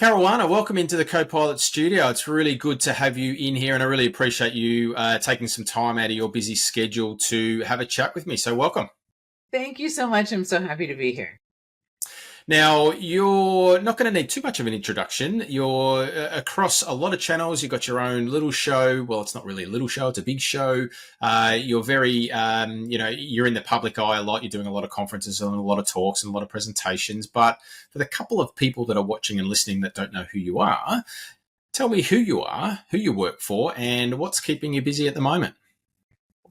Karuana, welcome into the Copilot Studio. It's really good to have you in here, and I really appreciate you taking some time out of your busy schedule to have a chat with me. So, welcome. Thank you so much. I'm so happy to be here. Now, you're not going to need too much of an introduction. You're across a lot of channels. You've got your own little show. Well, it's not really a little show, it's a big show. You're very, you're in the public eye a lot. You're doing a lot of conferences and a lot of talks and a lot of presentations. But for the couple of people that are watching and listening that don't know who you are, tell me who you are, who you work for, and what's keeping you busy at the moment.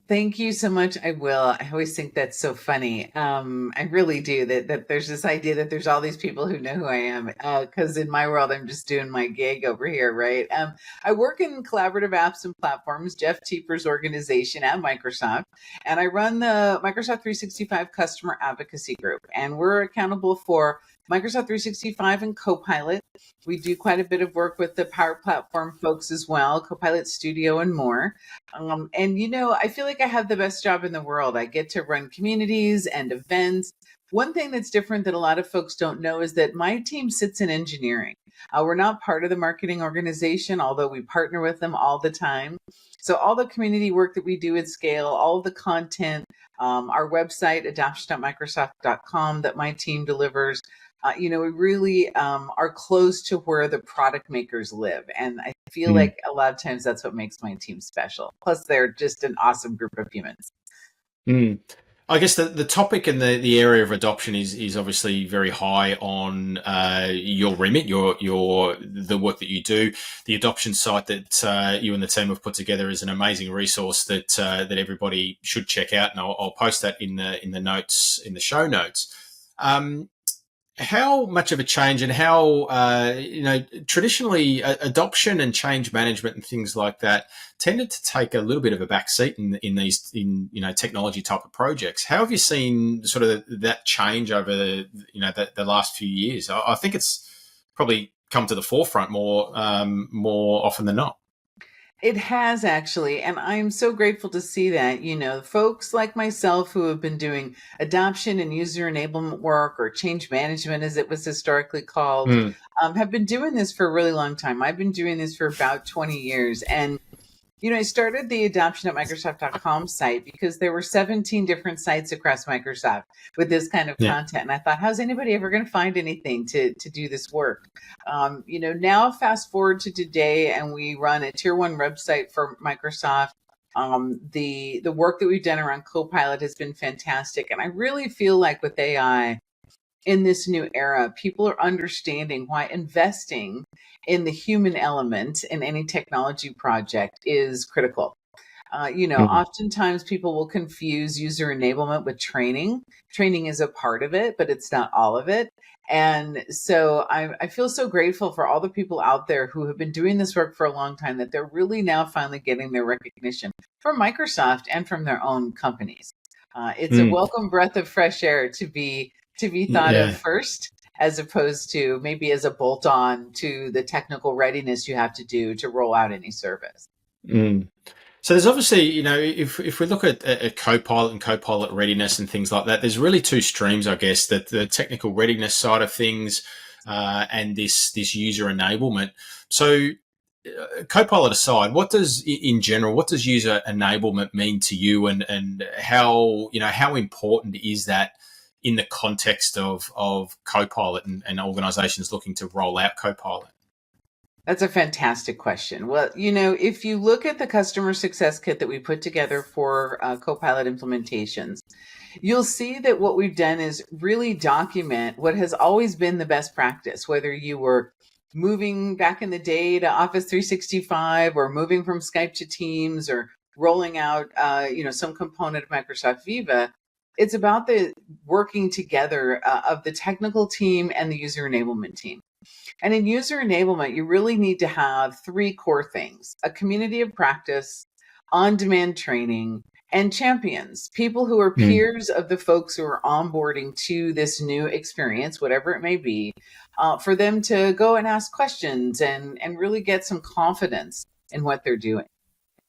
Thank you so much. I will. I always think that's so funny. I really do that there's this idea that there's all these people who know who I am. Because in my world, I'm just doing my gig over here, right? I work in collaborative apps and platforms, Jeff Teeper's organization at Microsoft, and I run the Microsoft 365 Customer Advocacy Group, and we're accountable for Microsoft 365 and Copilot. We do quite a bit of work with the Power Platform folks as well, Copilot Studio and more. I feel like I have the best job in the world. I get to run communities and events. One thing that's different that a lot of folks don't know is that my team sits in engineering. We're not part of the marketing organization, although we partner with them all the time. So all the community work that we do at scale, all of the content, our website, adoption.microsoft.com, that my team delivers, we really are close to where the product makers live. And I feel like a lot of times that's what makes my team special. Plus, they're just an awesome group of humans. Mm. I guess the topic and the area of adoption is obviously very high on your remit, the work that you do. The adoption site that you and the team have put together is an amazing resource that everybody should check out, and I'll post that in the notes, in the show notes. How much of a change, and how traditionally adoption and change management and things like that tended to take a little bit of a backseat in these technology type of projects. How have you seen sort of that change over the last few years? I think it's probably come to the forefront more often than not. It has actually, and I'm so grateful to see that, folks like myself who have been doing adoption and user enablement work, or change management as it was historically called, Mm. have been doing this for a really long time. I've been doing this for about 20 years. And I started the adoption at Microsoft.com site because there were 17 different sites across Microsoft with this kind of Yeah. content. And I thought, how's anybody ever going to find anything to do this work? Now fast forward to today, and we run a tier one website for Microsoft. The work that we've done around Copilot has been fantastic. And I really feel like with AI, in this new era, people are understanding why investing in the human element in any technology project is critical. Mm. Oftentimes people will confuse user enablement with training. Training is a part of it, but it's not all of it. And so I feel so grateful for all the people out there who have been doing this work for a long time, that they're really now finally getting their recognition from Microsoft and from their own companies. It's a Mm. welcome breath of fresh air to be thought of Yeah. first, as opposed to maybe as a bolt on to the technical readiness you have to do to roll out any service. Mm. So there's obviously, if we look at Copilot and Copilot readiness and things like that, there's really two streams, I guess, that the technical readiness side of things and this user enablement. So Copilot aside, in general, what does user enablement mean to you, and how important is that in the context of Copilot and organizations looking to roll out Copilot? That's a fantastic question. Well, if you look at the customer success kit that we put together for Copilot implementations, you'll see that what we've done is really document what has always been the best practice, whether you were moving back in the day to Office 365, or moving from Skype to Teams, or rolling out, some component of Microsoft Viva. It's about the working together of the technical team and the user enablement team. And in user enablement, you really need to have three core things: a community of practice, on demand training, and champions, people who are Mm. peers of the folks who are onboarding to this new experience, whatever it may be, for them to go and ask questions and really get some confidence in what they're doing.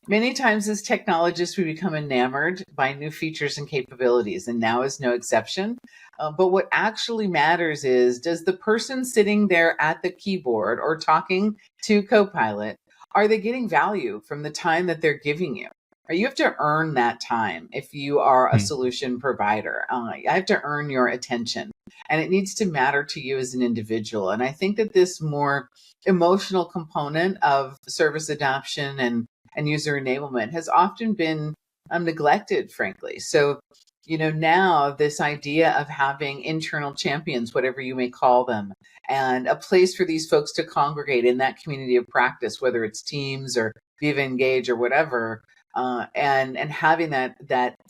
Many times as technologists, we become enamored by new features and capabilities, and now is no exception. But what actually matters is, does the person sitting there at the keyboard or talking to Copilot, are they getting value from the time that they're giving you? Or you have to earn that time if you are a Mm. solution provider. You have to earn your attention, and it needs to matter to you as an individual. And I think that this more emotional component of service adoption and user enablement has often been neglected, frankly. So, now this idea of having internal champions, whatever you may call them, and a place for these folks to congregate in that community of practice, whether it's Teams or Viva Engage or whatever, and having that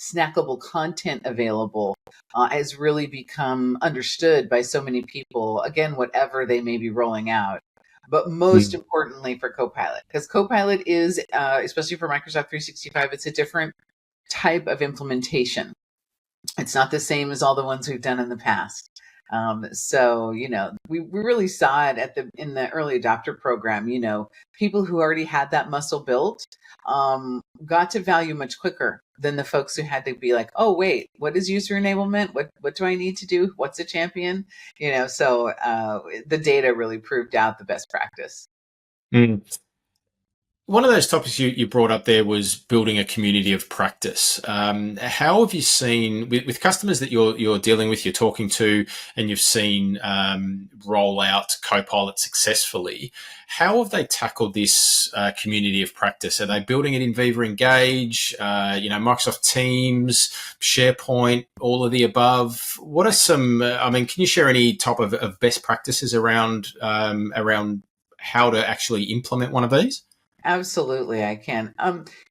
snackable content available has really become understood by so many people. Again, whatever they may be rolling out, but most Mm. importantly for Copilot, because Copilot is, especially for Microsoft 365, it's a different type of implementation. It's not the same as all the ones we've done in the past. So we really saw it in the early adopter program. People who already had that muscle built got to value much quicker than the folks who had to be like, oh wait, what is user enablement? What do I need to do? What's a champion? So the data really proved out the best practice. Mm. One of those topics you brought up there was building a community of practice. How have you seen with customers that you're dealing with, you're talking to, and you've seen roll out Copilot successfully? How have they tackled this community of practice? Are they building it in Viva Engage, Microsoft Teams, SharePoint, all of the above? What are some? Can you share any type of best practices around how to actually implement one of these? Absolutely, I can.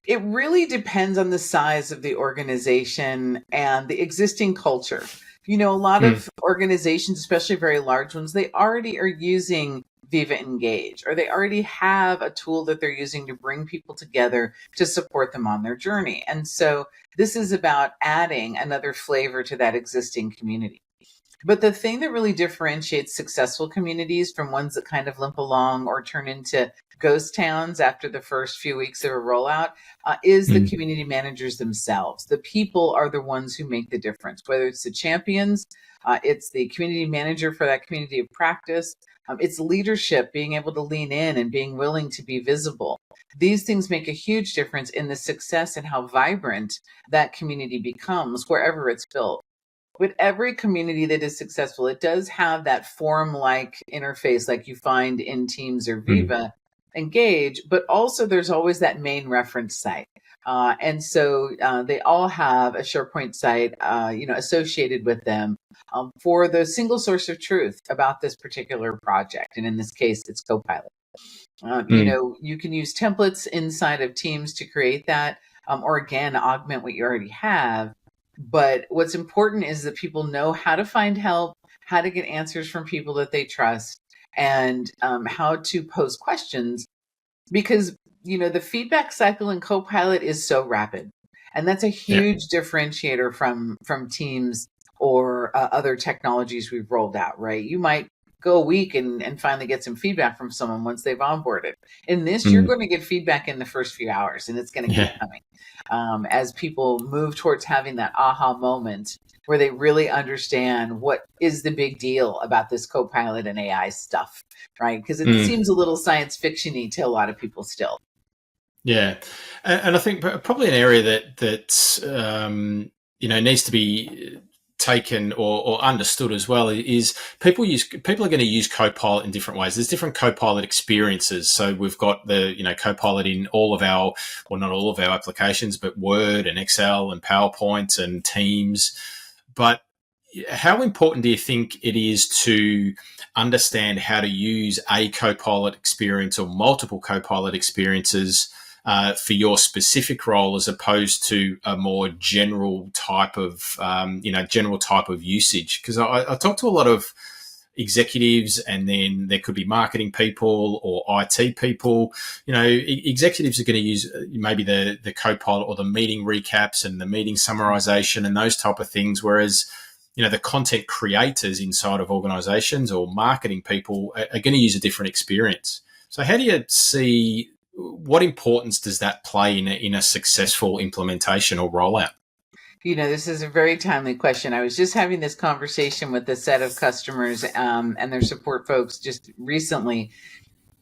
It really depends on the size of the organization and the existing culture. A lot Mm. of organizations, especially very large ones, they already are using Viva Engage, or they already have a tool that they're using to bring people together to support them on their journey. And so this is about adding another flavor to that existing community. But the thing that really differentiates successful communities from ones that kind of limp along or turn into ghost towns after the first few weeks of a rollout is the Mm. community managers themselves. The people are the ones who make the difference, whether it's the champions, it's the community manager for that community of practice, it's leadership being able to lean in and being willing to be visible. These things make a huge difference in the success and how vibrant that community becomes wherever it's built. With every community that is successful, it does have that forum like interface like you find in Teams or Mm. Viva Engage, but also there's always that main reference site. And so they all have a SharePoint site, associated with them for the single source of truth about this particular project. And in this case, it's Copilot. Mm. You can use templates inside of Teams to create that, or again, augment what you already have. But what's important is that people know how to find help, how to get answers from people that they trust, and how to pose questions, because the feedback cycle in Copilot is so rapid, and that's a Yeah. huge differentiator from Teams or other technologies we've rolled out. Right? You might go a week and finally get some feedback from someone once they've onboarded. In this, you're Mm. going to get feedback in the first few hours, and it's going to keep Yeah. coming as people move towards having that aha moment where they really understand what is the big deal about this Copilot and AI stuff, right? Because it Mm. seems a little science fiction-y to a lot of people still. Yeah, and I think probably an area that needs to be taken or understood as well is people are going to use Copilot in different ways. There's different Copilot experiences. So we've got the Copilot in all of our, well, not all of our applications, but Word and Excel and PowerPoint and Teams. But how important do you think it is to understand how to use a Copilot experience or multiple Copilot experiences for your specific role, as opposed to a more general type of usage? Because I talk to a lot of executives, and then there could be marketing people or IT people. Executives are going to use maybe the Copilot or the meeting recaps and the meeting summarization and those type of things, whereas the content creators inside of organizations or marketing people are going to use a different experience. So how do you see what importance does that play in a successful implementation or rollout? This is a very timely question. I was just having this conversation with a set of customers and their support folks just recently.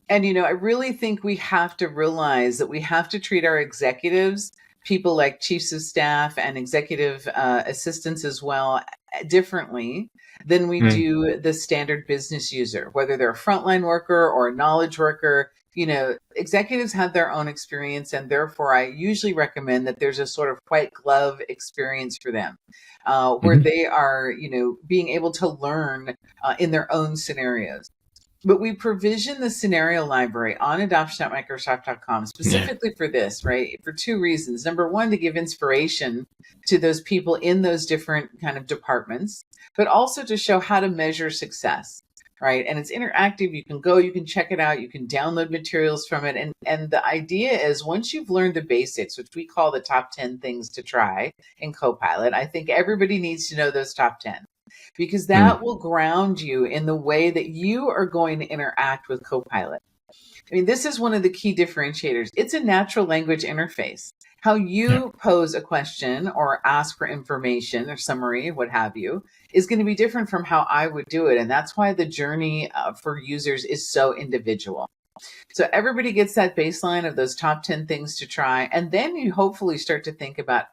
And, I really think we have to realize that we have to treat our executives, people like chiefs of staff and executive assistants as well, differently than we do the standard business user, whether they're a frontline worker or a knowledge worker. Executives have their own experience, and therefore I usually recommend that there's a sort of white glove experience for them, where they are, being able to learn in their own scenarios. But we provision the scenario library on adoption.microsoft.com specifically for this, right? For two reasons. Number one, to give inspiration to those people in those different kind of departments, but also to show how to measure success, right? And it's interactive. You can go, you can check it out, you can download materials from it. And the idea is, once you've learned the basics, which we call the top 10 things to try in Copilot, I think everybody needs to know those top 10. Because that will ground you in the way that you are going to interact with Copilot. I mean, this is one of the key differentiators. It's a natural language interface. How you pose a question or ask for information or summary, what have you, is going to be different from how I would do it. And that's why the journey for users is so individual. So everybody gets that baseline of those top 10 things to try. And then you hopefully start to think about,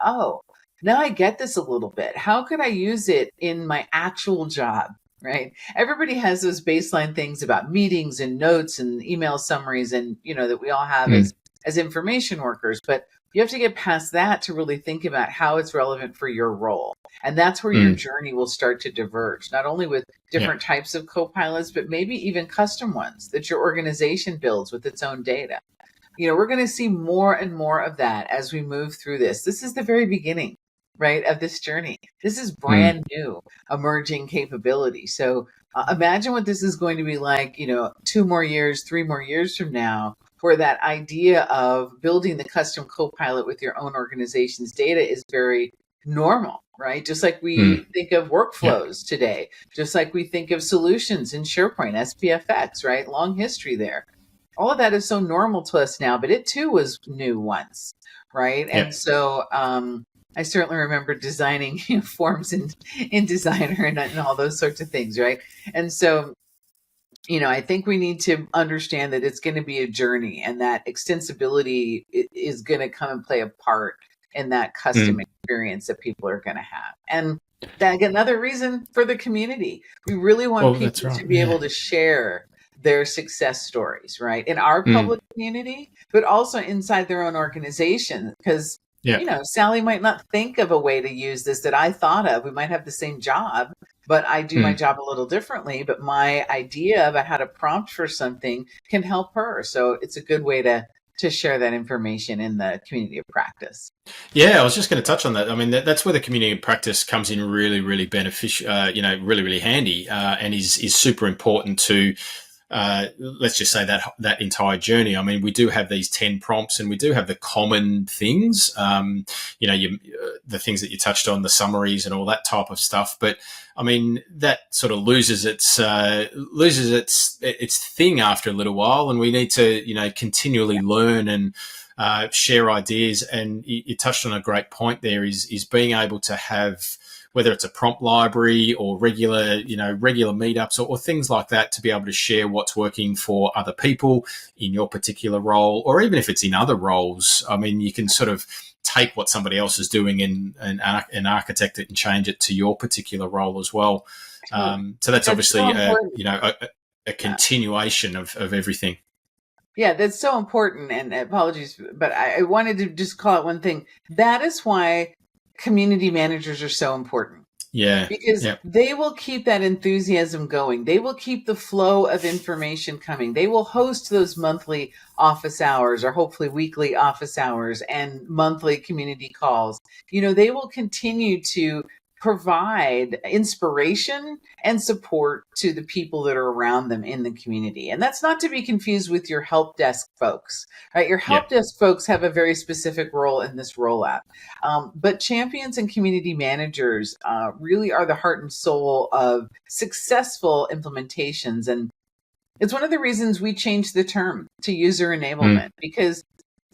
now I get this a little bit. How could I use it in my actual job, right? Everybody has those baseline things about meetings and notes and email summaries and, that we all have as information workers. But you have to get past that to really think about how it's relevant for your role. And that's where your journey will start to diverge, not only with different types of Copilots, but maybe even custom ones that your organization builds with its own data. We're going to see more and more of that as we move through this. This is the very beginning, right, of this journey. This is brand new emerging capability. So imagine what this is going to be like, 2 more years, 3 more years from now, where that idea of building the custom Copilot with your own organization's data is very normal, right? Just like we think of workflows today, just like we think of solutions in SharePoint, SPFX, right? Long history there. All of that is so normal to us now, but it too was new once, right? And so I certainly remember designing forms in Designer and all those sorts of things, right? And so, I think we need to understand that it's going to be a journey, and that extensibility is going to come and play a part in that custom experience that people are going to have. And that, another reason for the community. We really want people to be able to share their success stories, right? In our public community, but also inside their own organization, because Sally might not think of a way to use this that I thought of. We might have the same job, but I do my job a little differently. But my idea about how to prompt for something can help her. So it's a good way to share that information in the community of practice. Yeah, I was just going to touch on that. I mean, that's where the community of practice comes in really, really beneficial, really, really handy, and is super important to let's just say that entire journey. I mean, we do have these 10 prompts, and we do have the common things, the things that you touched on, the summaries and all that type of stuff. But I mean, that sort of loses its thing after a little while, and we need to, continually learn and share ideas. And you touched on a great point there, is being able to have, whether it's a prompt library or regular meetups or things like that, to be able to share what's working for other people in your particular role, or even if it's in other roles. I mean, you can sort of take what somebody else is doing and architect it and change it to your particular role as well. So that's obviously, a continuation of everything. Yeah, that's so important. And apologies, but I wanted to just call out one thing. That is why community managers are so important. Yeah. Because they will keep that enthusiasm going. They will keep the flow of information coming. They will host those monthly office hours, or hopefully weekly office hours, and monthly community calls. They will continue to provide inspiration and support to the people that are around them in the community. And that's not to be confused with your help desk folks, right? Your help desk folks have a very specific role in this rollout. But champions and community managers really are the heart and soul of successful implementations. And It's one of the reasons we changed the term to user enablement, because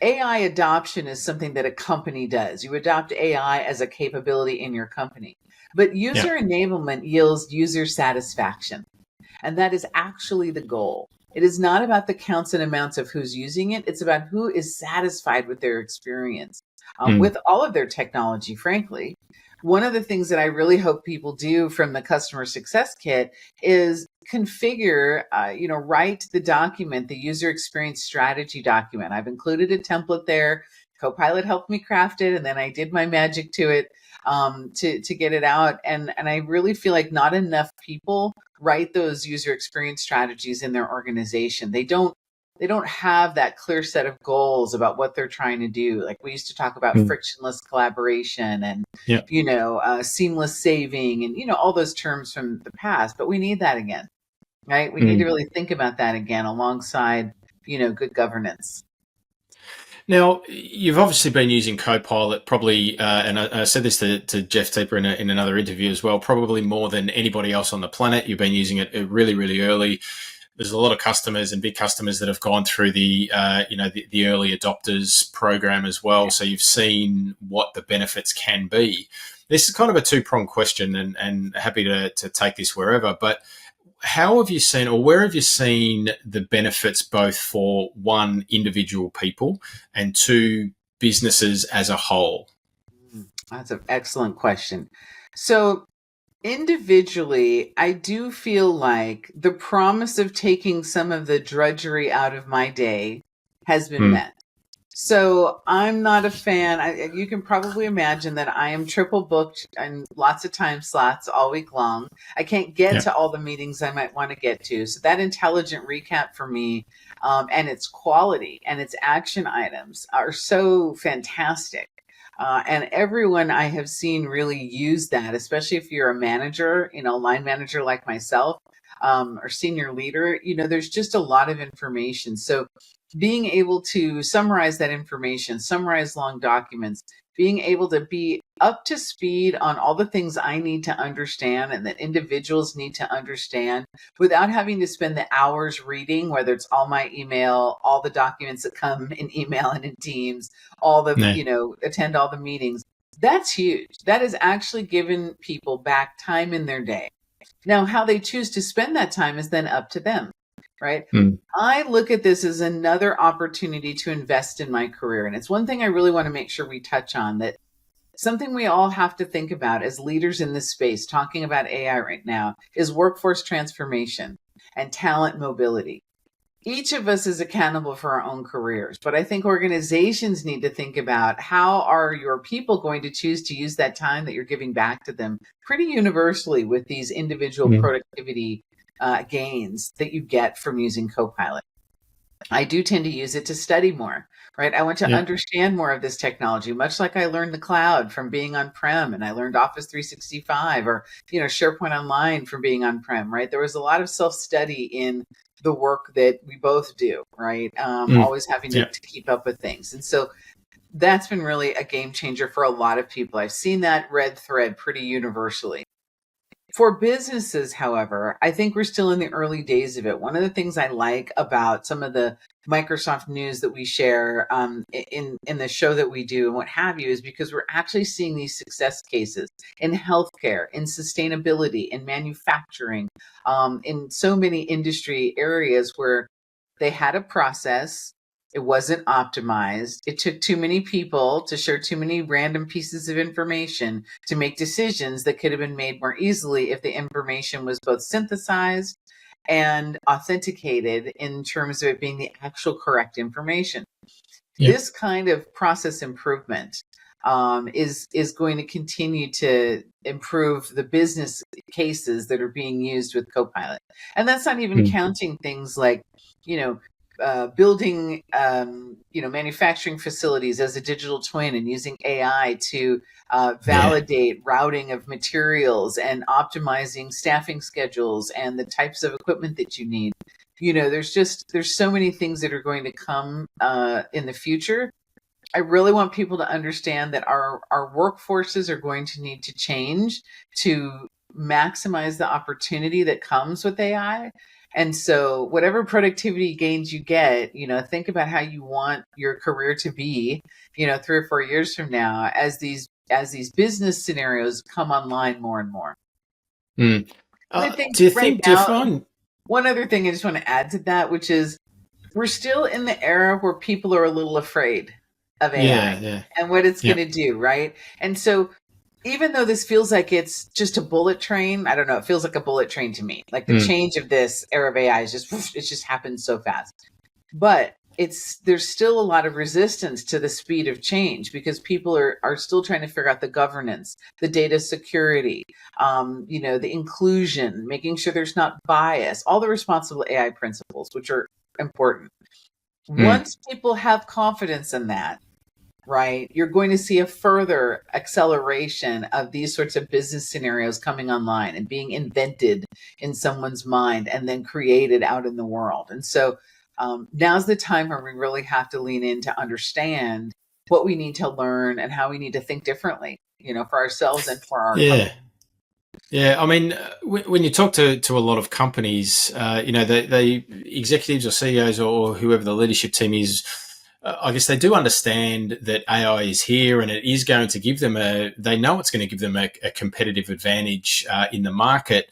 AI adoption is something that a company does. You adopt AI as a capability in your company. But Yeah. user enablement yields user satisfaction. And that is actually the goal. It is not about the counts and amounts of who's using it. It's about who is satisfied with their experience, with all of their technology, frankly. One of the things that I really hope people do from the customer success kit is configure, write the document, the user experience strategy document. I've included a template there. Copilot helped me craft it, and then I did my magic to it to get it out. And I really feel like not enough people write those user experience strategies in their organization. They don't have that clear set of goals about what they're trying to do. Like we used to talk about frictionless collaboration and Yeah. seamless saving and all those terms from the past. But we need that again, right? We need to really think about that again alongside good governance. Now, you've obviously been using Copilot probably, and I said this to Jeff Teeper in another interview as well, probably more than anybody else on the planet. You've been using it really, really early. There's a lot of customers and big customers that have gone through the early adopters program as well. So you've seen what the benefits can be. This is kind of a two-pronged question, and happy to take this wherever, but how have you seen, or where have you seen the benefits both for one, individual people, and two, businesses as a whole? That's an excellent question. So individually, I do feel like the promise of taking some of the drudgery out of my day has been met. So I'm not a fan. You can probably imagine that I am triple booked and lots of time slots all week long. I can't get to all the meetings I might want to get to. So that intelligent recap for me and its quality and its action items are so fantastic. And everyone I have seen really use that, especially if you're a manager, line manager like myself, or senior leader, there's just a lot of information. So being able to summarize that information, summarize long documents, being able to be up to speed on all the things I need to understand and that individuals need to understand without having to spend the hours reading, whether it's all my email, all the documents that come in email and in Teams, all the, attend all the meetings. That's huge. That has actually given people back time in their day. Now, how they choose to spend that time is then up to them, right? I look at this as another opportunity to invest in my career. And it's one thing I really want to make sure we touch on, that something we all have to think about as leaders in this space, talking about AI right now, is workforce transformation and talent mobility. Each of us is accountable for our own careers, but I think organizations need to think about how are your people going to choose to use that time that you're giving back to them pretty universally with these individual productivity gains that you get from using Copilot. I do tend to use it to study more, right? I want to understand more of this technology, much like I learned the cloud from being on-prem, and I learned Office 365 or, SharePoint Online from being on-prem, right? There was a lot of self-study in the work that we both do, right? Always having to keep up with things. And so that's been really a game changer for a lot of people. I've seen that red thread pretty universally. For businesses, however, I think we're still in the early days of it. One of the things I like about some of the Microsoft news that we share in the show that we do and what have you is because we're actually seeing these success cases in healthcare, in sustainability, in manufacturing, in so many industry areas where they had a process. It wasn't optimized. It took too many people to share too many random pieces of information to make decisions that could have been made more easily if the information was both synthesized and authenticated in terms of it being the actual correct information. This kind of process improvement is going to continue to improve the business cases that are being used with Copilot. And that's not even counting things like, building, manufacturing facilities as a digital twin and using AI to validate routing of materials and optimizing staffing schedules and the types of equipment that you need. There's so many things that are going to come in the future. I really want people to understand that our workforces are going to need to change to maximize the opportunity that comes with AI. And so whatever productivity gains you get, think about how you want your career to be, 3 or 4 years from now, as these business scenarios come online more and more. Mm. And I think Do you right think? Do you now, find? one other thing I just want to add to that, which is we're still in the era where people are a little afraid of Yeah, AI yeah, and what it's going yeah. to do, right? And so even though this feels like it's just a bullet train, I don't know, it feels like a bullet train to me. Like the Mm, change of this era of AI is just it just happens so fast. But there's still a lot of resistance to the speed of change because people are still trying to figure out the governance, the data security, the inclusion, making sure there's not bias, all the responsible AI principles, which are important. mm. Once people have confidence in that, right, you're going to see a further acceleration of these sorts of business scenarios coming online and being invented in someone's mind and then created out in the world. And so now's the time where we really have to lean in to understand what we need to learn and how we need to think differently, for ourselves and for our company. Yeah. Yeah, I mean, when you talk to a lot of companies, they executives or CEOs or whoever the leadership team is, I guess they do understand that AI is here and it is going to give them they know it's going to give them a competitive advantage in the market.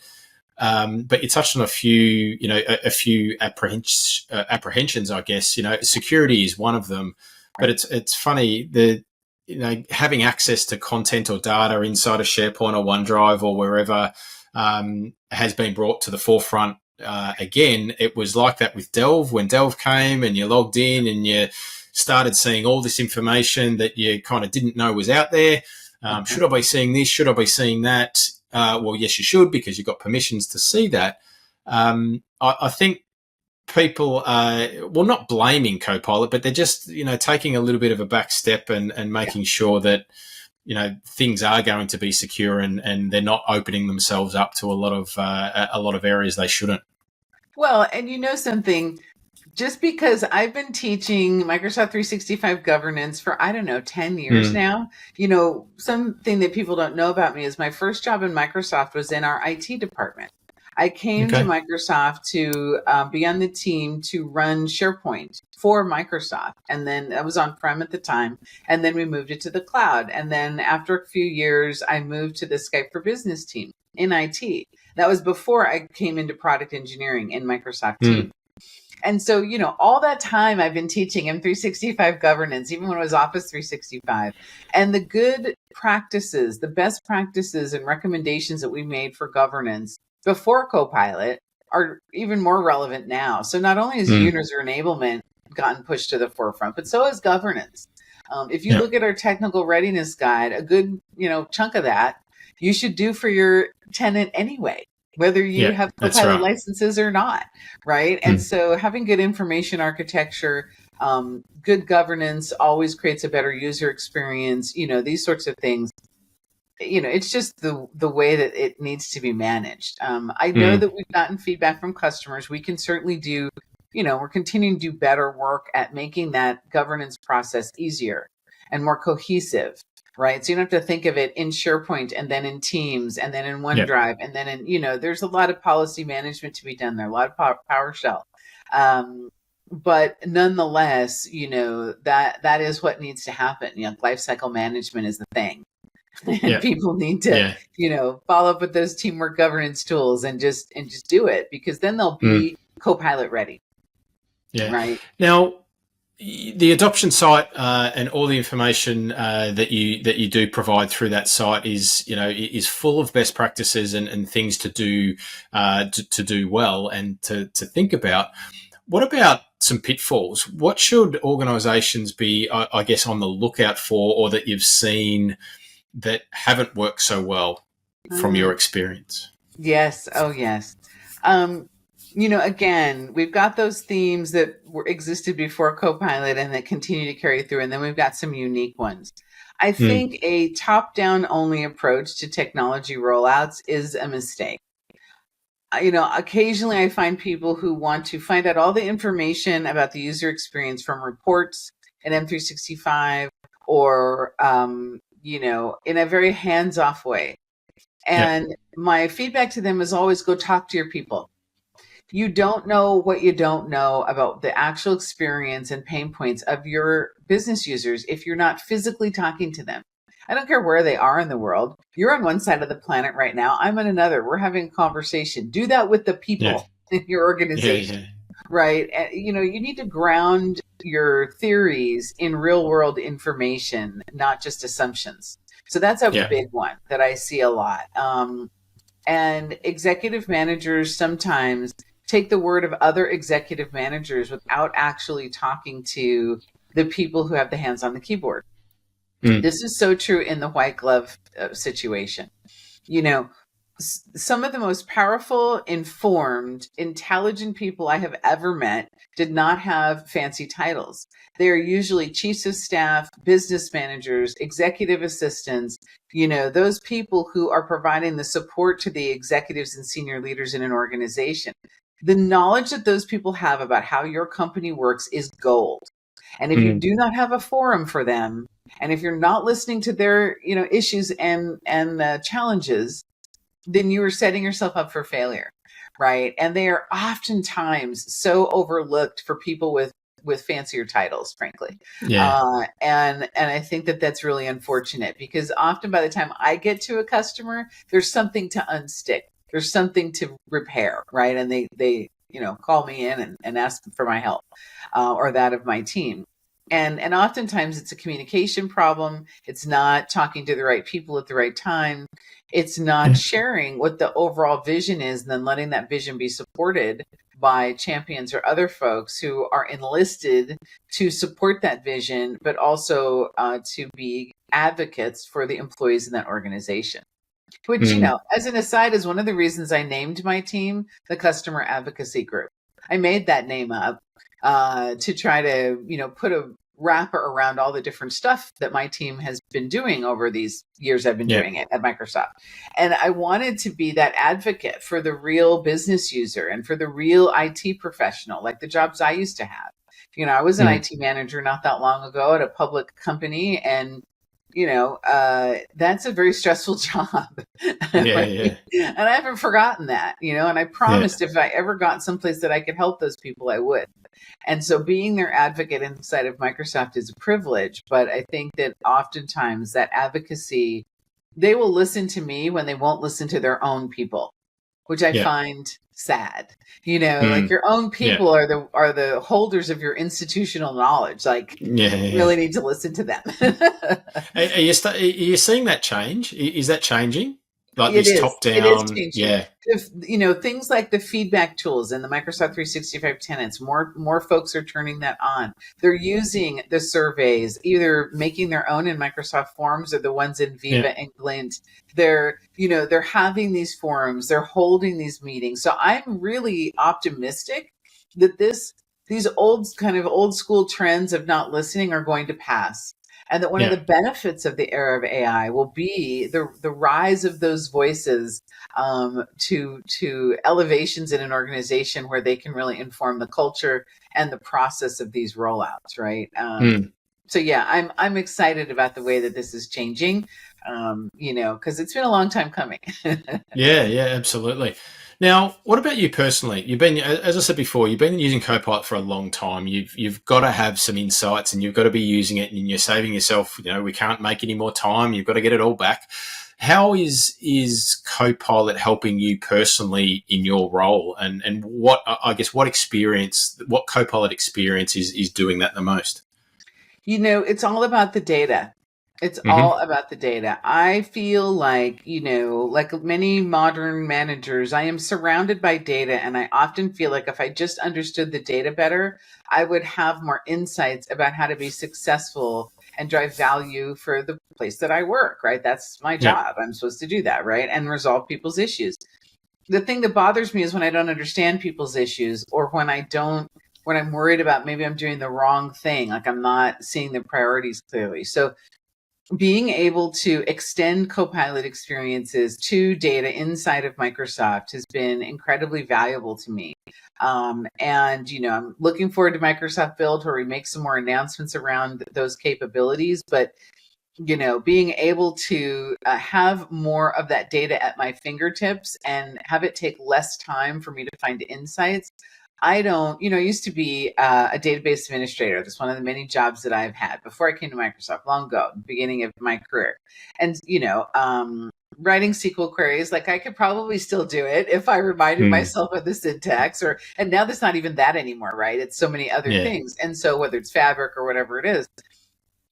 But you touched on a few, a few apprehensions, I guess. Security is one of them, but Right. it's funny the having access to content or data inside of SharePoint or OneDrive or wherever has been brought to the forefront. Again, it was like that with Delve when Delve came and you logged in and you started seeing all this information that you kind of didn't know was out there. Uh-huh. Should I be seeing this? Should I be seeing that? Well, yes, you should because you've got permissions to see that. I think people are, well, not blaming Copilot, but they're just, taking a little bit of a back step and Yeah. making sure that, things are going to be secure and they're not opening themselves up to a lot of areas they shouldn't. Well, and something, just because I've been teaching Microsoft 365 governance for, I don't know, 10 years Mm. now, something that people don't know about me is my first job in Microsoft was in our IT department. I came to Okay. Microsoft to be on the team to run SharePoint for Microsoft. And then I was on prem at the time. And then we moved it to the cloud. And then after a few years, I moved to the Skype for Business team in IT. That was before I came into product engineering in Microsoft Mm. team. And so, all that time I've been teaching M365 governance, even when it was Office 365, and the good practices, the best practices and recommendations that we made for governance before Copilot are even more relevant now. So not only has Mm. user enablement gotten pushed to the forefront, but so has governance. If you Yeah. look at our technical readiness guide, a good, chunk of that you should do for your tenant anyway, whether you Yeah. have That's Copilot right. licenses or not, right? And Mm. so having good information architecture, good governance always creates a better user experience, these sorts of things. It's just the way that it needs to be managed. I know Mm. that we've gotten feedback from customers. We can certainly do, we're continuing to do better work at making that governance process easier and more cohesive, right? So you don't have to think of it in SharePoint and then in Teams and then in Yeah. OneDrive and then in, there's a lot of policy management to be done there, a lot of PowerShell. But nonetheless, that is what needs to happen. Lifecycle management is the thing. And Yeah. people need to, Yeah. follow up with those teamwork governance tools and just do it, because then they'll Mm. be Copilot ready, Yeah. right? Now, the adoption site and all the information that you do provide through that site is full of best practices and things to do to do well and to think about. What about some pitfalls? What should organisations be, I guess, on the lookout for, or that you've seen that haven't worked so well from your Mm, experience? yes. Oh, yes. Um, again, we've got those themes that existed before Copilot and that continue to carry through, and then we've got some unique ones. I Mm. think a top-down only approach to technology rollouts is a mistake. Occasionally I find people who want to find out all the information about the user experience from reports in M365 or, in a very hands off way. Yeah. And my feedback to them is always go talk to your people. You don't know what you don't know about the actual experience and pain points of your business users if you're not physically talking to them. I don't care where they are in the world. You're on one side of the planet right now. I'm on another. We're having a conversation. Do that with the Yeah. people in your Yeah. organization, Yeah. right? You need to ground your theories in real world information, not just assumptions. So that's a Yeah. big one that I see a lot. And executive managers sometimes take the word of other executive managers without actually talking to the people who have the hands on the keyboard. Mm. This is so true in the white glove situation. You know, some of the most powerful, informed, intelligent people I have ever met did not have fancy titles. They are usually chiefs of staff, business managers, executive assistants, those people who are providing the support to the executives and senior leaders in an organization. The knowledge that those people have about how your company works is gold. And if you Mm. do not have a forum for them, and if you're not listening to their, issues and challenges, then you are setting yourself up for failure, right? And they are oftentimes so overlooked for people with fancier titles, frankly. Yeah. And I think that that's really unfortunate because often by the time I get to a customer, there's something to unstick, there's something to repair, right? And they call me in and ask for my help or that of my team. And oftentimes it's a communication problem. It's not talking to the right people at the right time. It's not Yeah. sharing what the overall vision is and then letting that vision be supported by champions or other folks who are enlisted to support that vision, but also to be advocates for the employees in that organization. Which, Mm. as an aside, is one of the reasons I named my team the Customer Advocacy Group. I made that name up to try to, put a wrapper around all the different stuff that my team has been doing over these years I've been Yeah. doing it at Microsoft. And I wanted to be that advocate for the real business user and for the real IT professional, like the jobs I used to have. I was an Mm. IT manager not that long ago at a public company, and that's a very stressful job. Yeah. Right? Yeah. And I haven't forgotten that, and I Yeah. promised if I ever got someplace that I could help those people, I would. And so being their advocate inside of Microsoft is a privilege, but I think that oftentimes that advocacy, they will listen to me when they won't listen to their own people, which I Yeah. find sad. Like Mm. your own Yeah. people are the holders of your institutional knowledge. Like Yeah. you Yeah. really need to listen to them. Are you seeing that change? Is that changing? Like It this is. top It is down? changing. Yeah. If, things like the feedback tools and the Microsoft 365 tenants, more folks are turning that on. They're using the surveys, either making their own in Microsoft Forms or the ones in Yeah. Viva and Glint. They're having these forums, they're holding these meetings. So I'm really optimistic that these old school trends of not listening are going to pass. And that one of Yeah. the benefits of the era of AI will be the rise of those voices to elevations in an organization where they can really inform the culture and the process of these rollouts, right? Mm. So yeah, I'm excited about the way that this is changing, because it's been a long time coming. Yeah. Yeah. Absolutely. Now, what about you personally? You've been, as I said before, you've been using Copilot for a long time. You've got to have some insights, and you've got to be using it, and you're saving yourself. We can't make any more time. You've got to get it all back. How is Copilot helping you personally in your role, and what, I guess, what Copilot experience is doing that the most? It's all about the data. It's Hmm. all about the data. I feel like, like many modern managers, I am surrounded by data. And I often feel like if I just understood the data better, I would have more insights about how to be successful and drive value for the place that I work, right? That's my Yeah. job. I'm supposed to do that, right? And resolve people's issues. The thing that bothers me is when I don't understand people's issues, or when I'm worried about maybe I'm doing the wrong thing, like I'm not seeing the priorities clearly. So being able to extend Copilot experiences to data inside of Microsoft has been incredibly valuable to me. And, I'm looking forward to Microsoft Build, where we make some more announcements around those capabilities. But being able to have more of that data at my fingertips and have it take less time for me to find insights. I don't, I used to be a database administrator. That's one of the many jobs that I've had before I came to Microsoft, long ago, beginning of my career. And, writing SQL queries, like I could probably still do it if I reminded myself of the syntax, and now that's not even that anymore, right? It's so many other things. And so whether it's Fabric or whatever it is,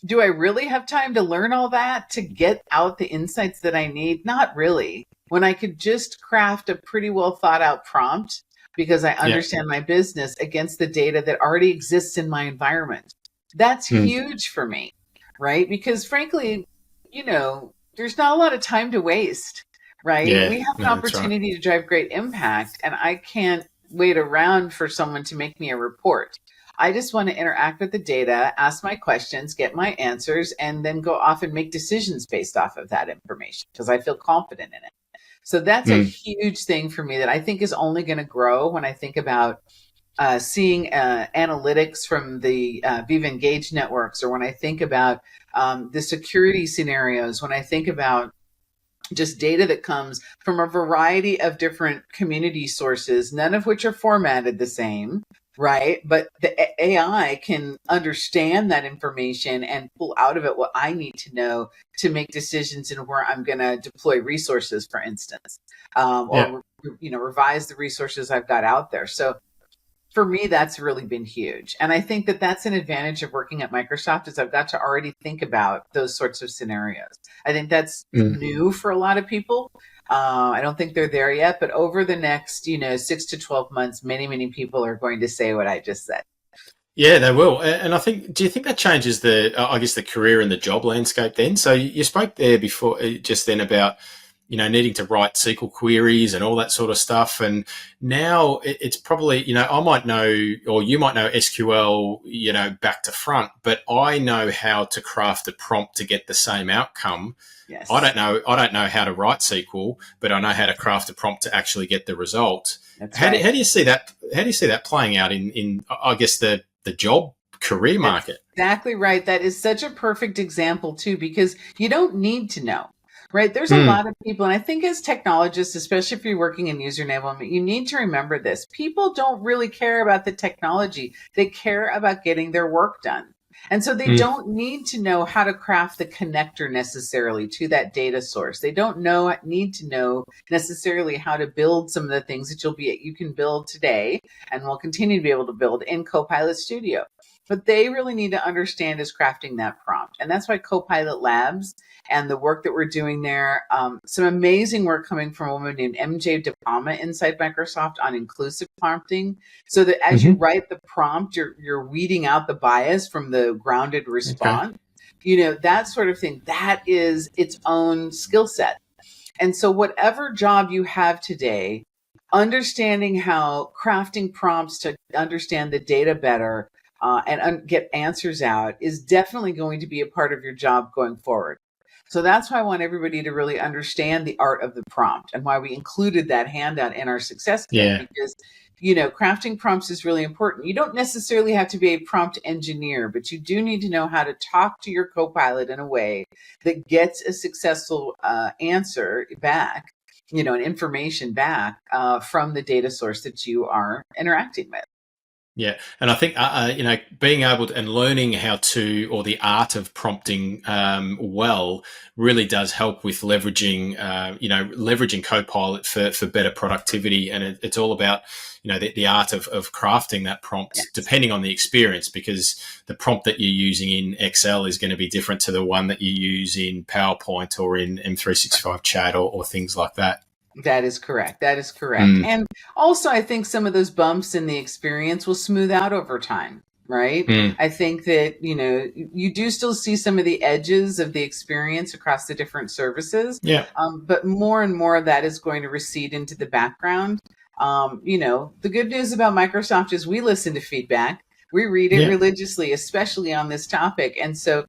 do I really have time to learn all that to get out the insights that I need? Not really. When I could just craft a pretty well thought out prompt because I understand my business against the data that already exists in my environment. That's huge for me, right? Because frankly, there's not a lot of time to waste, right? Yeah, We have an no, that's right. opportunity to drive great impact, and I can't wait around for someone to make me a report. I just want to interact with the data, ask my questions, get my answers, and then go off and make decisions based off of that information because I feel confident in it. So that's a huge thing for me that I think is only going to grow when I think about seeing analytics from the Viva Engage networks, or when I think about the security scenarios, when I think about just data that comes from a variety of different community sources, none of which are formatted the same, right? But the AI can understand that information and pull out of it what I need to know to make decisions in where I'm going to deploy resources, for instance, or revise the resources I've got out there. So for me, that's really been huge. And I think that that's an advantage of working at Microsoft is I've got to already think about those sorts of scenarios. I think that's new for a lot of people. I don't think they're there yet, but over the next, 6 to 12 months, many, many people are going to say what I just said. Yeah, they will. And I think, do you think that changes the career and the job landscape then? So you spoke there before, just then about, needing to write SQL queries and all that sort of stuff. And now it's probably, I might know, or you might know SQL, back to front, but I know how to craft a prompt to get the same outcome. Yes. I don't know how to write SQL, but I know how to craft a prompt to actually get the result. How do you see that? How do you see that playing out in I guess the job career market? That's exactly right. That is such a perfect example too, because you don't need to know. Right. There's a lot of people, and I think as technologists, especially if you're working in user enablement, you need to remember this. People don't really care about the technology. They care about getting their work done. And so they don't need to know how to craft the connector necessarily to that data source. They don't need to know necessarily how to build some of the things that you can build today and will continue to be able to build in Copilot Studio. But they really need to understand is crafting that prompt. And that's why Copilot Labs and the work that we're doing there, some amazing work coming from a woman named MJ DePalma inside Microsoft on inclusive prompting, so that as you write the prompt, you're weeding out the bias from the grounded response. Okay. That sort of thing, that is its own skill set. And so whatever job you have today, understanding how crafting prompts to understand the data better and get answers out is definitely going to be a part of your job going forward. So that's why I want everybody to really understand the art of the prompt and why we included that handout in our success kit, because crafting prompts is really important. You don't necessarily have to be a prompt engineer, but you do need to know how to talk to your Copilot in a way that gets a successful answer back, an information back from the data source that you are interacting with. Yeah, and I think being able to and learning how to, or the art of prompting well, really does help with leveraging Copilot for better productivity. And it's all about the art of crafting that prompt, depending on the experience, because the prompt that you're using in Excel is going to be different to the one that you use in PowerPoint or in M365 Chat or things like that. That is correct. And also, I think some of those bumps in the experience will smooth out over time, right? I think that, you do still see some of the edges of the experience across the different services. Yeah. But more and more of that is going to recede into the background. The good news about Microsoft is we listen to feedback. We read it religiously, especially on this topic. And so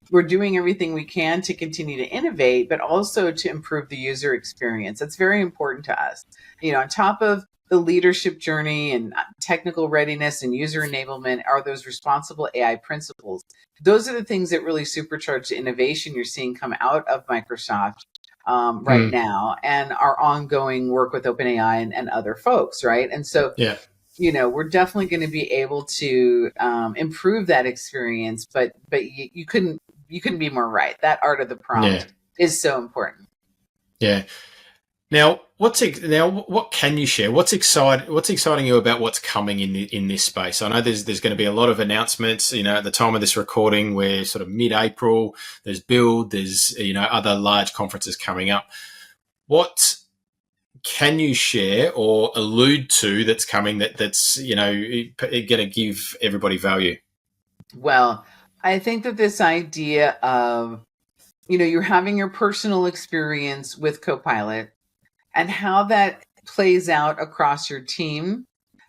we're doing everything we can to continue to innovate, but also to improve the user experience. That's very important to us. On top of the leadership journey and technical readiness and user enablement are those responsible AI principles. Those are the things that really supercharge the innovation you're seeing come out of Microsoft right now, and our ongoing work with OpenAI and other folks, right? And so, Yeah. we're definitely going to be able to improve that experience, but you couldn't be more right. That art of the prompt is so important. Yeah. Now, what can you share? What's exciting you about what's coming in this space? I know there's going to be a lot of announcements. At the time of this recording, we're sort of mid-April. There's Build. There's other large conferences coming up. What can you share or allude to that's coming that's going to give everybody value? Well, I think that this idea of you're having your personal experience with Copilot and how that plays out across your team,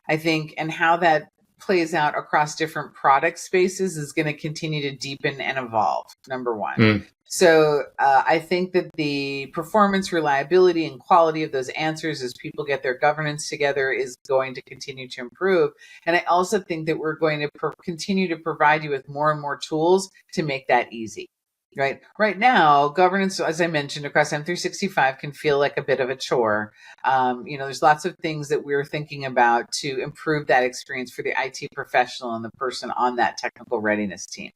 I think, and how that plays out across different product spaces is going to continue to deepen and evolve, number one. So I think that the performance, reliability, and quality of those answers as people get their governance together is going to continue to improve. And I also think that we're going to continue to provide you with more and more tools to make that easy. Right now, governance, as I mentioned, across M365 can feel like a bit of a chore. There's lots of things that we're thinking about to improve that experience for the IT professional and the person on that technical readiness team.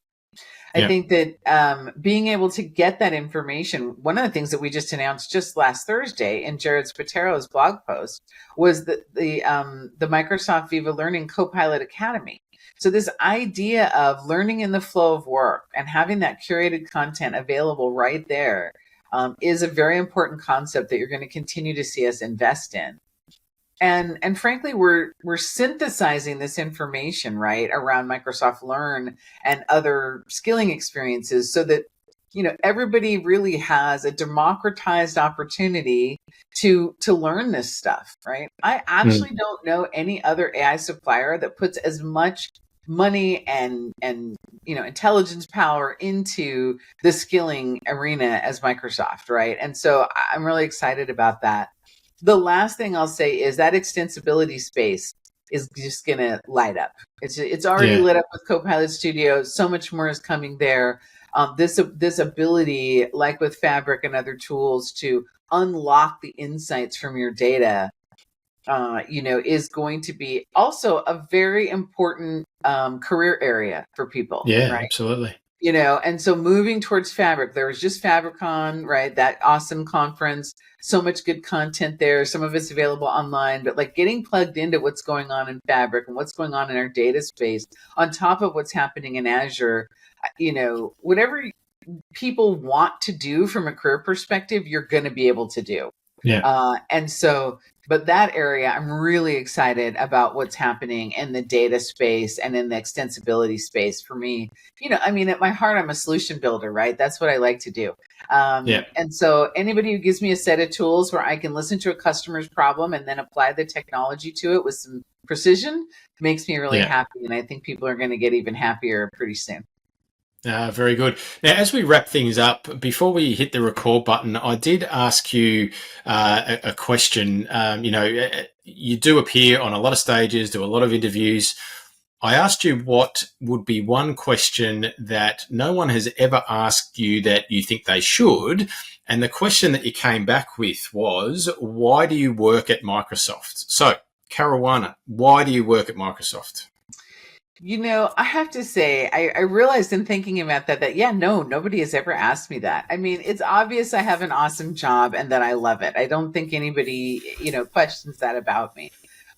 I think that being able to get that information, one of the things that we just announced just last Thursday in Jared Spatero's blog post was the Microsoft Viva Learning Copilot Academy. So this idea of learning in the flow of work and having that curated content available right there is a very important concept that you're going to continue to see us invest in. And frankly, we're synthesizing this information right around Microsoft Learn and other skilling experiences so that everybody really has a democratized opportunity to learn this stuff, right? I actually don't know any other AI supplier that puts as much money and intelligence power into the skilling arena as Microsoft, right? And so I'm really excited about that. The last thing I'll say is that extensibility space is just going to light up. It's already lit up with Copilot Studio. So much more is coming there. This ability, like with Fabric and other tools, to unlock the insights from your data, is going to be also a very important career area for people. Yeah, right? Absolutely. And so moving towards Fabric, there was just FabricCon, right? That awesome conference, so much good content there. Some of it's available online, but like getting plugged into what's going on in Fabric and what's going on in our data space on top of what's happening in Azure, whatever people want to do from a career perspective, you're going to be able to do. But that area, I'm really excited about what's happening in the data space and in the extensibility space for me. At my heart, I'm a solution builder, right? That's what I like to do. And so anybody who gives me a set of tools where I can listen to a customer's problem and then apply the technology to it with some precision makes me really happy. And I think people are going to get even happier pretty soon. Very good. Now, as we wrap things up, before we hit the record button, I did ask you a question. You do appear on a lot of stages, do a lot of interviews. I asked you what would be one question that no one has ever asked you that you think they should. And the question that you came back with was, why do you work at Microsoft? So, Karuana, why do you work at Microsoft? I have to say, I realized in thinking about that, nobody has ever asked me that. It's obvious I have an awesome job and that I love it. I don't think anybody, questions that about me.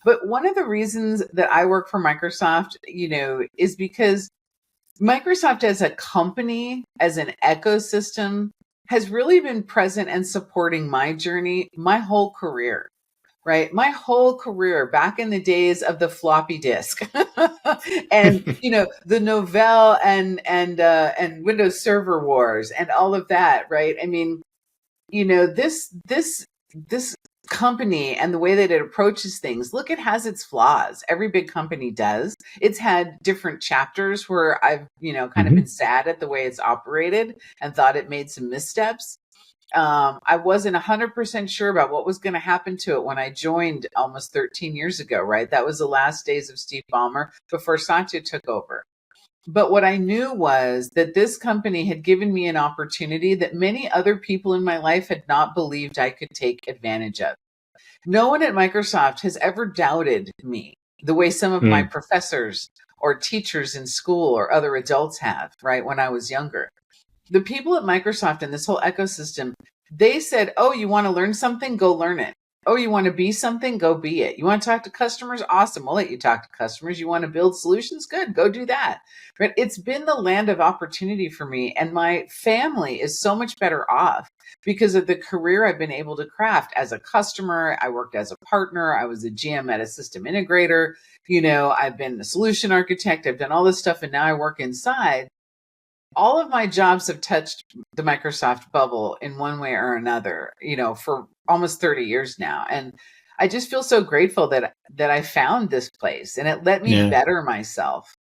But one of the reasons that I work for Microsoft, is because Microsoft as a company, as an ecosystem, has really been present and supporting my journey, my whole career. Right. My whole career back in the days of the floppy disk and, the Novell and Windows Server wars and all of that. Right. This company and the way that it approaches things, look, it has its flaws. Every big company does. It's had different chapters where I've, kind of been sad at the way it's operated and thought it made some missteps. I wasn't 100% sure about what was going to happen to it when I joined almost 13 years ago, right? That was the last days of Steve Ballmer before Satya took over. But what I knew was that this company had given me an opportunity that many other people in my life had not believed I could take advantage of. No one at Microsoft has ever doubted me the way some of my professors or teachers in school or other adults have, right, when I was younger. The people at Microsoft and this whole ecosystem, they said, oh, you want to learn something? Go learn it. Oh, you want to be something? Go be it. You want to talk to customers? Awesome. We'll let you talk to customers. You want to build solutions? Good. Go do that. Right? It's been the land of opportunity for me. And my family is so much better off because of the career I've been able to craft as a customer. I worked as a partner. I was a GM at a system integrator. I've been a solution architect. I've done all this stuff. And now I work inside. All of my jobs have touched the Microsoft bubble in one way or another, for almost 30 years now. And I just feel so grateful that I found this place and it let me better myself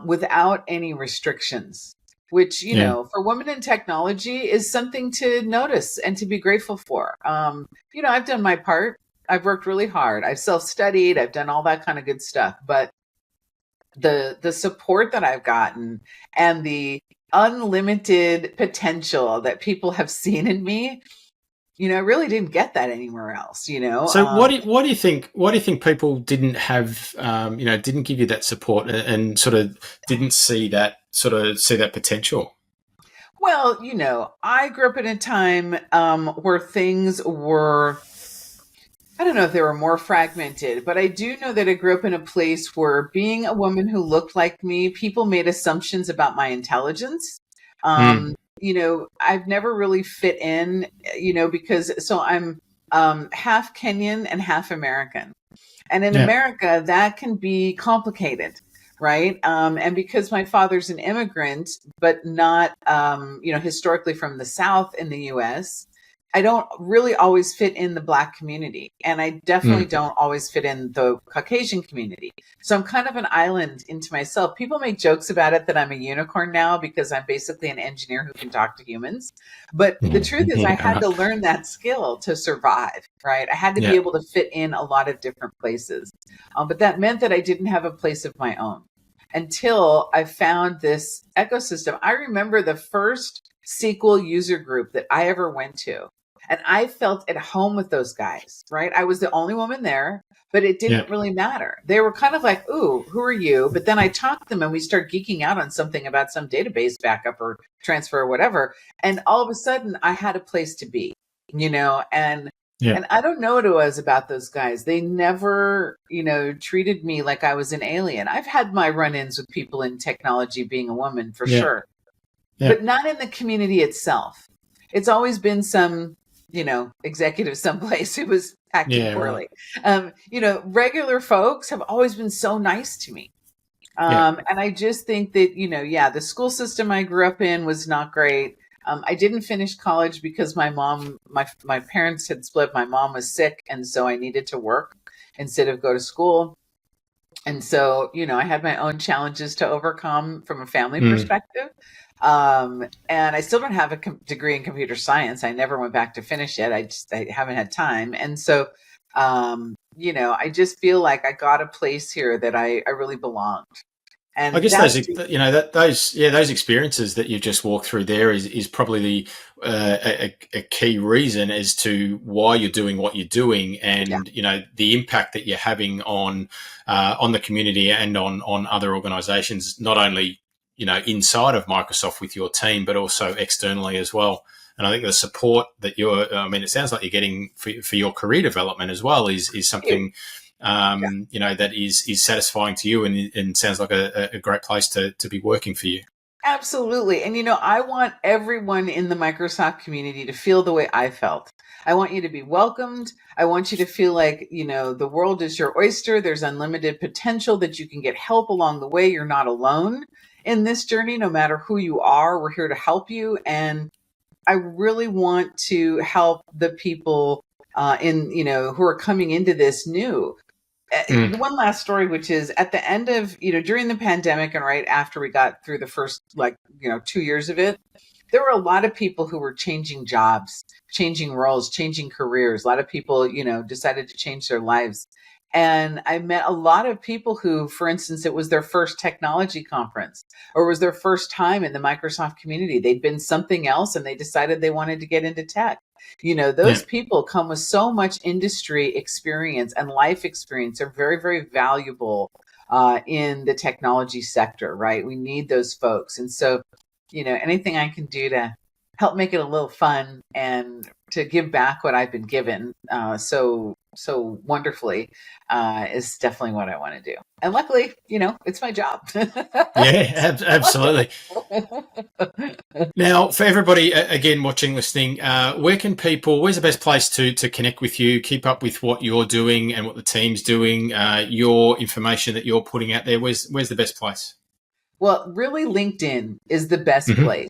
without any restrictions, which, for women in technology is something to notice and to be grateful for. I've done my part. I've worked really hard. I've self-studied. I've done all that kind of good stuff. But the support that I've gotten and the unlimited potential that people have seen in me, I really didn't get that anywhere else, So what do you think? What do you think people didn't have? Didn't give you that support and sort of didn't see that potential. Well, I grew up in a time where things were, I don't know if they were more fragmented, but I do know that I grew up in a place where being a woman who looked like me, people made assumptions about my intelligence. I've never really fit in, because I'm half Kenyan and half American. And in America, that can be complicated, right? And because my father's an immigrant, but not, historically from the South in the US, I don't really always fit in the Black community. And I definitely don't always fit in the Caucasian community. So I'm kind of an island into myself. People make jokes about it that I'm a unicorn now because I'm basically an engineer who can talk to humans. But the truth is I had to learn that skill to survive, right? I had to be able to fit in a lot of different places. But that meant that I didn't have a place of my own until I found this ecosystem. I remember the first SQL user group that I ever went to. And I felt at home with those guys, right? I was the only woman there, but it didn't really matter. They were kind of like, ooh, who are you? But then I talked to them and we start geeking out on something about some database backup or transfer or whatever. And all of a sudden I had a place to be, and I don't know what it was about those guys. They never, treated me like I was an alien. I've had my run-ins with people in technology being a woman for sure, but not in the community itself. It's always been some, executive someplace who was acting poorly. Right. Regular folks have always been so nice to me. And I just think that, the school system I grew up in was not great. I didn't finish college because my parents had split. My mom was sick. And so I needed to work instead of go to school. And so, I had my own challenges to overcome from a family perspective. And I still don't have a degree in computer science. I never went back to finish it. I haven't had time. And so, I just feel like I got a place here that I really belonged. And I guess those experiences that you've just walked through there is probably a key reason as to why you're doing what you're doing, and the impact that you're having on the community and on other organisations, not only inside of Microsoft with your team, but also externally as well. And I think the support that it sounds like you're getting for your career development as well is something, that is satisfying to you and sounds like a great place to be working for you. Absolutely. And, I want everyone in the Microsoft community to feel the way I felt. I want you to be welcomed. I want you to feel like, the world is your oyster. There's unlimited potential, that you can get help along the way. You're not alone in this journey, no matter who you are. We're here to help you. And I really want to help the people who are coming into this new. One last story, which is at the end of, during the pandemic and right after we got through the first 2 years of it, there were a lot of people who were changing jobs, changing roles, changing careers. A lot of people, decided to change their lives. And I met a lot of people who, for instance, it was their first technology conference or was their first time in the Microsoft community. They'd been something else and they decided they wanted to get into tech. Yeah. Those people come with so much industry experience and life experience. They're very, very valuable in the technology sector, right? We need those folks. And so, anything I can do to help make it a little fun and to give back what I've been given so wonderfully is definitely what I want to do. And luckily, it's my job. Yeah, absolutely. Now, for everybody again watching, listening, where's the best place to connect with you, keep up with what you're doing and what the team's doing, your information that you're putting out there? Where's the best place? Well, really, LinkedIn is the best Mm-hmm. place.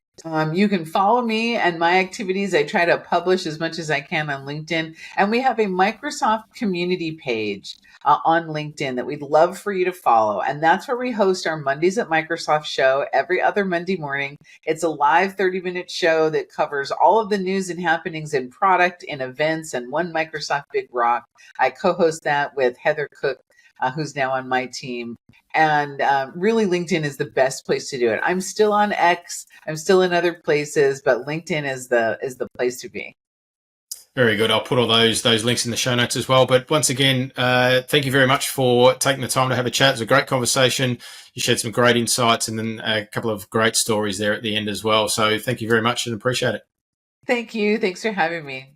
You can follow me and my activities. I try to publish as much as I can on LinkedIn. And we have a Microsoft community page on LinkedIn that we'd love for you to follow. And that's where we host our Mondays at Microsoft show every other Monday morning. It's a live 30-minute show that covers all of the news and happenings in product, in events, and one Microsoft Big Rock. I co-host that with Heather Cook, who's now on my team. And really, LinkedIn is the best place to do it. I'm still on X. I'm still in other places, but LinkedIn is the place to be. Very good. I'll put all those links in the show notes as well. But once again, thank you very much for taking the time to have a chat. It was a great conversation. You shared some great insights and then a couple of great stories there at the end as well. So thank you very much and appreciate it. Thank you. Thanks for having me.